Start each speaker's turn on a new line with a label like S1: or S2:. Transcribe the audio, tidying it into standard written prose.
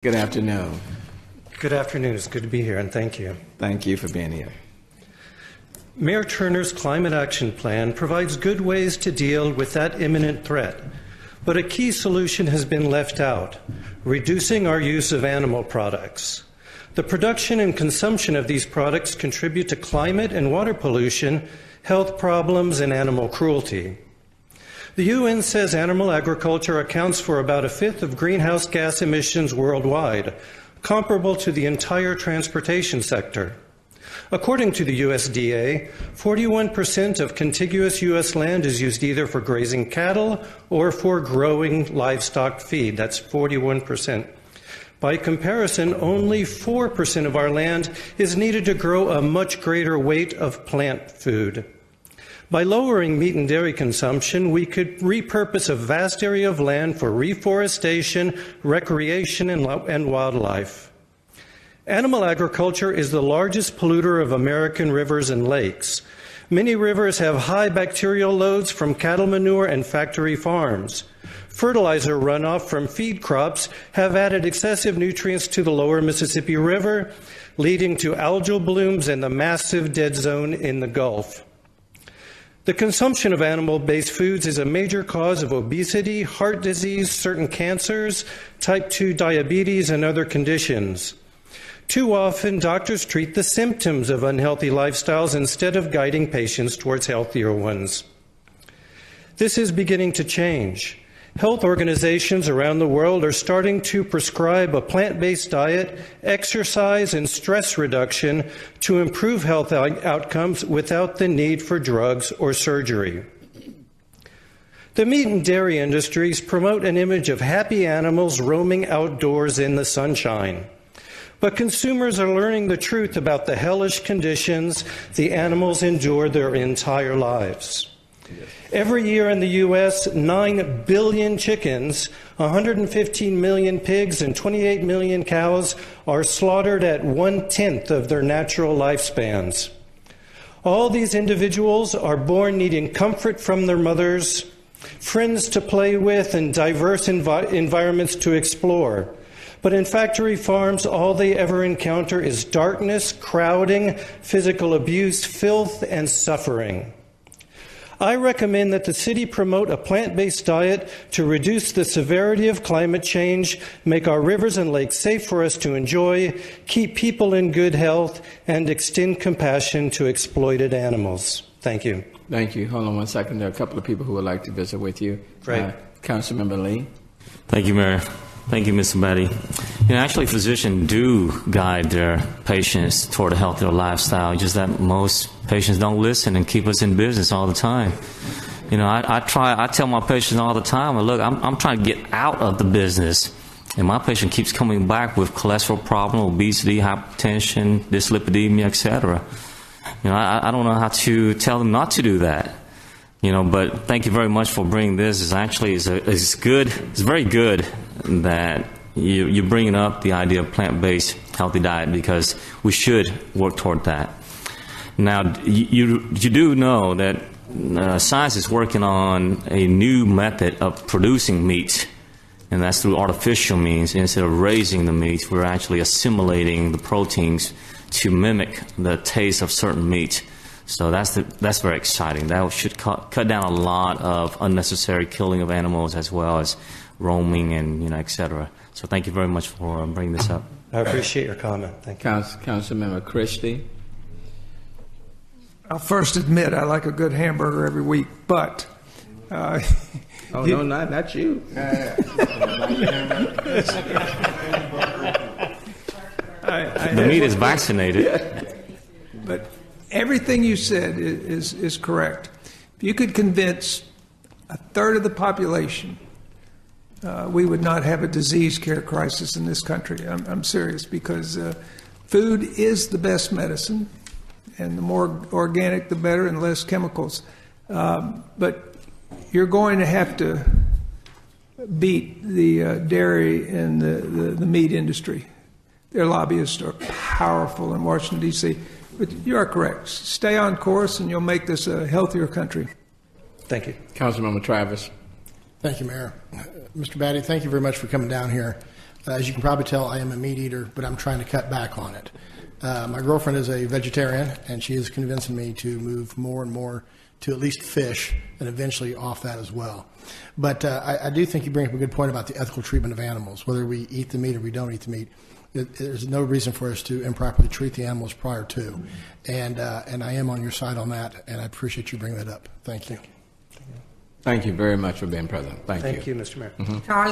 S1: Good afternoon.
S2: Good afternoon. It's good to be here, and thank you.
S1: Thank you for being here.
S2: Mayor Turner's Climate Action Plan provides good ways to deal with that imminent threat, but a key solution has been left out: reducing our use of animal products. The production and consumption of these products contribute to climate and water pollution, health problems, and animal cruelty. The UN says animal agriculture accounts for about a fifth of greenhouse gas emissions worldwide, comparable to the entire transportation sector. According to the USDA, 41% of contiguous U.S. land is used either for grazing cattle or for growing livestock feed. That's 41%. By comparison, only 4% of our land is needed to grow a much greater weight of plant food. By lowering meat and dairy consumption, we could repurpose a vast area of land for reforestation, recreation, and wildlife. Animal agriculture is the largest polluter of American rivers and lakes. Many rivers have high bacterial loads from cattle manure and factory farms. Fertilizer runoff from feed crops have added excessive nutrients to the lower Mississippi River, leading to algal blooms and the massive dead zone in the Gulf. The consumption of animal-based foods is a major cause of obesity, heart disease, certain cancers, type 2 diabetes, and other conditions. Too often, doctors treat the symptoms of unhealthy lifestyles instead of guiding patients towards healthier ones. This is beginning to change. Health organizations around the world are starting to prescribe a plant-based diet, exercise, and stress reduction to improve health outcomes without the need for drugs or surgery. The meat and dairy industries promote an image of happy animals roaming outdoors in the sunshine. But consumers are learning the truth about the hellish conditions the animals endure their entire lives. Every year in the U.S., 9 billion chickens, 115 million pigs, and 28 million cows are slaughtered at 1/10 of their natural lifespans. All these individuals are born needing comfort from their mothers, friends to play with, and diverse environments to explore. But in factory farms, all they ever encounter is darkness, crowding, physical abuse, filth, and suffering. I recommend that the city promote a plant-based diet to reduce the severity of climate change, make our rivers and lakes safe for us to enjoy, keep people in good health, and extend compassion to exploited animals. Thank you.
S1: Thank you. Hold on one second. There are a couple of people who would like to visit with you.
S2: Great.
S1: Councilmember Lee.
S3: Thank you, Mayor. Thank you, Mr. Battey. Actually, physicians do guide their patients toward a healthier lifestyle, just that most patients don't listen and keep us in business all the time. I tell my patients all the time, look, I'm trying to get out of the business. And my patient keeps coming back with cholesterol problem, obesity, hypertension, dyslipidemia, etc. I don't know how to tell them not to do that. But thank you very much for bringing this. It's good. It's very good that you're bringing up the idea of plant-based healthy diet, because we should work toward that. Now, you do know that science is working on a new method of producing meat, and that's through artificial means. Instead of raising the meat, we're actually assimilating the proteins to mimic the taste of certain meat. So that's very exciting. That should cut down a lot of unnecessary killing of animals, as well as roaming and etc. So thank you very much for bringing this up.
S2: I appreciate your comment. Thank you.
S1: Councilmember Christie.
S4: I'll first admit I like a good hamburger every week, but
S1: no, not you.
S3: The meat is vaccinated.
S4: But everything you said is correct. If you could convince a third of the population, we would not have a disease care crisis in this country. I'm serious, because food is the best medicine, and the more organic, the better, and less chemicals. But you're going to have to beat the dairy and the meat industry. Their lobbyists are powerful in Washington, D.C., but you are correct. Stay on course, and you'll make this a healthier country.
S2: Thank you.
S1: Councilmember Travis.
S5: Thank you, Mayor. Mr. Battey, thank you very much for coming down here. As you can probably tell, I am a meat eater, but I'm trying to cut back on it. My girlfriend is a vegetarian, and she is convincing me to move more and more to at least fish and eventually off that as well. But I do think you bring up a good point about the ethical treatment of animals, whether we eat the meat or we don't eat the meat. There's no reason for us to improperly treat the animals prior to. And I am on your side on that, and I appreciate you bringing that up. Thank you.
S1: Thank you very much for being present. Thank you.
S2: Thank you, Mr. Mayor.
S6: Charlie?